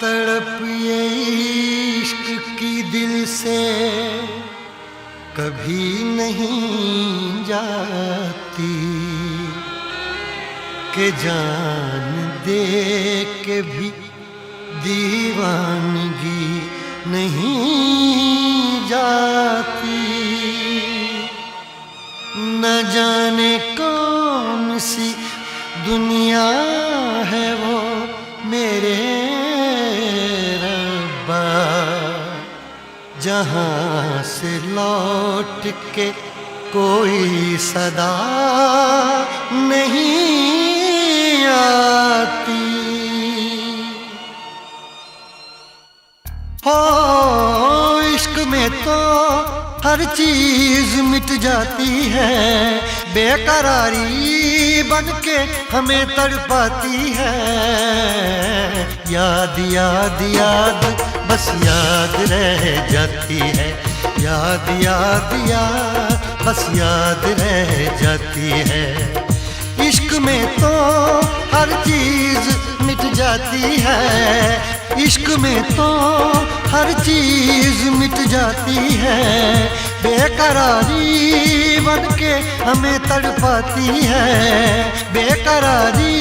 तड़प ये इश्क की दिल से कभी नहीं जाती कि जान दे के भी दीवानगी नहीं जाती। न जाने कौन सी दुनिया है वो मेरे रब्बा, जहाँ से लौट के कोई सदा नहीं आती। हो इश्क में तो हर चीज मिट जाती है, बेकरारी बनके हमें तड़पाती है। याद याद याद बस याद रह जाती है, याद याद याद बस याद रह जाती है। इश्क में तो हर चीज मिट जाती है, इश्क में तो हर चीज मिट जाती है। बेकरारी बनके हमें तड़पाती है, बेकरारी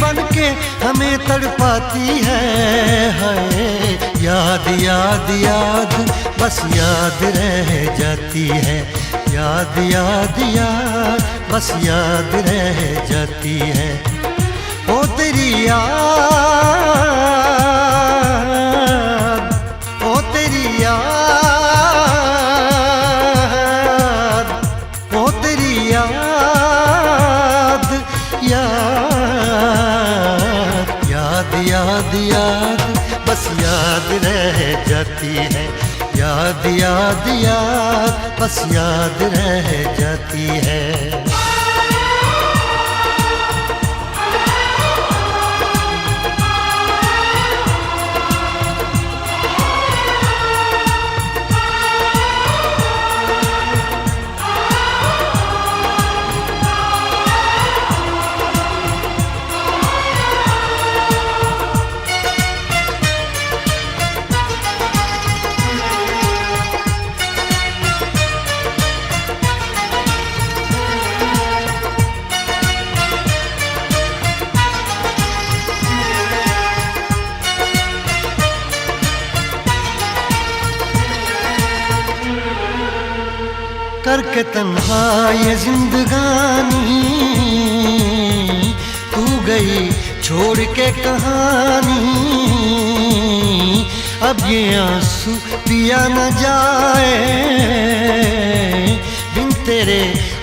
बनके हमें तड़पाती है। याद याद याद बस याद रह जाती है, याद याद याद बस याद रह जाती है। ओ तेरी याद, ओ तेरी याद, ओ तेरी याद, याद याद याद याद बस याद रह जाती है, याद याद याद बस याद रह जाती है। करके तन्हा ये जिंदगानी तू गई छोड़ के कहानी। अब ये आंसू पिया न जाए, बिन तेरे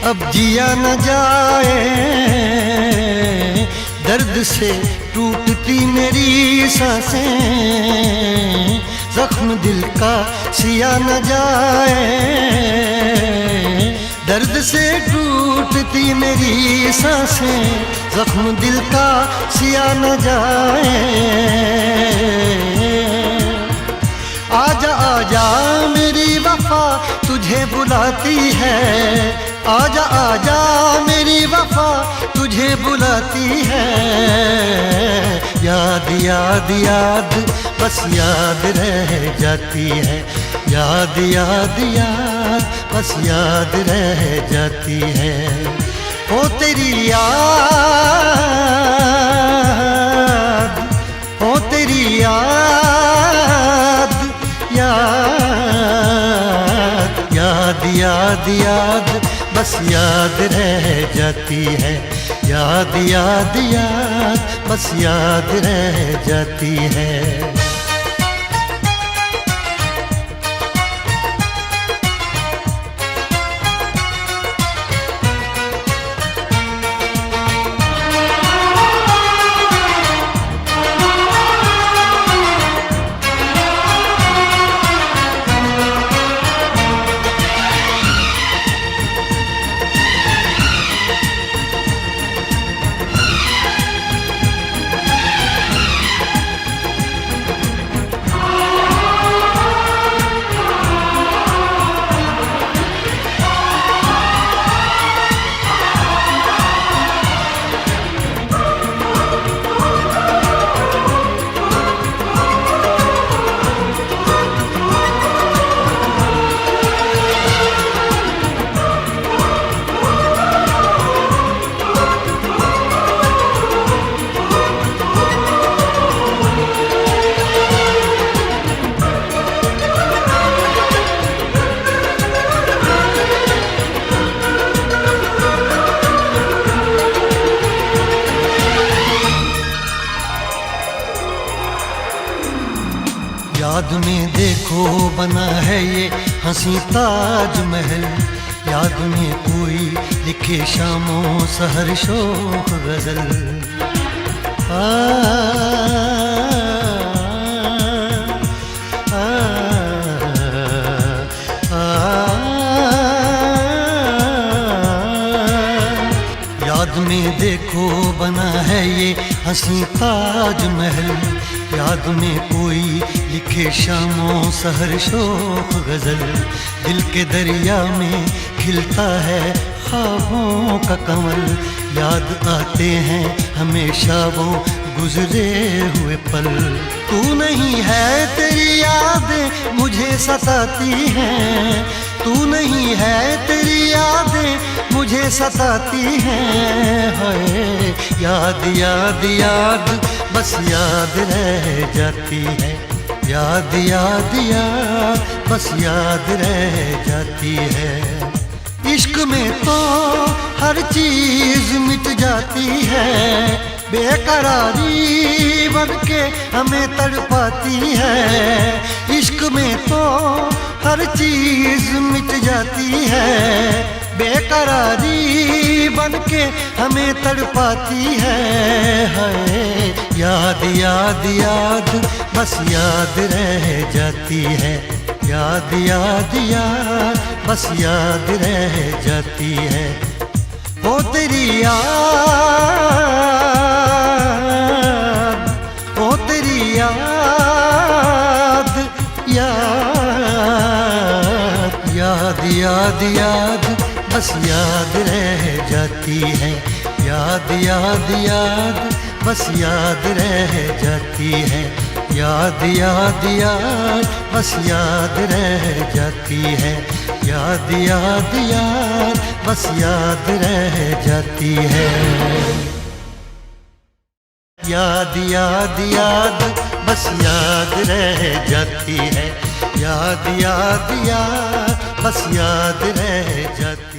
अब जिया न जाए। दर्द से टूटती मेरी सांसें, जख्म दिल का सिया न जाए। दर्द से टूटती मेरी सांसें, जख्म दिल का सिया न जाए। आजा आजा मेरी वफा तुझे बुलाती है, आजा आजा मेरी वफा तुझे बुलाती है। याद याद याद बस याद रह जाती है, याद याद याद बस याद रह जाती है। ओ तेरी याद, ओ तेरी याद, याद याद याद याद बस याद रह जाती है, याद याद याद बस याद रह जाती है। याद में देखो बना है ये हंसी ताजमहल, याद में कोई लिखे शामों सहर शोख गजल। याद में देखो बना है ये हंसी ताजमहल, याद में कोई लिखे शामों सहर शोख गजल। दिल के दरिया में खिलता है ख्वाबों का कमल, याद आते हैं हमेशा वो गुजरे हुए पल। तू नहीं है तेरी यादें मुझे सताती हैं, तू नहीं है तेरी यादें मुझे सताती हैं। हाय याद याद याद बस याद रह जाती है, याद याद याद बस याद रह जाती है। इश्क में तो हर चीज मिट जाती है, बेकरारी बनके हमें तड़पाती है। इश्क में तो हर चीज मिट जाती है, बेकरारी बनके हमें तड़पाती है। हाय याद याद याद बस याद रह जाती है, याद याद याद बस याद रह जाती है। ओ तेरी याद, ओ तेरी याद, याद याद याद याद बस याद रह जाती है, याद याद याद बस याद रह जाती है। याद याद याद बस याद रह जाती है, याद याद याद बस याद रह जाती है। याद याद याद बस याद रह जाती है, याद याद याद बस याद रह जाती है।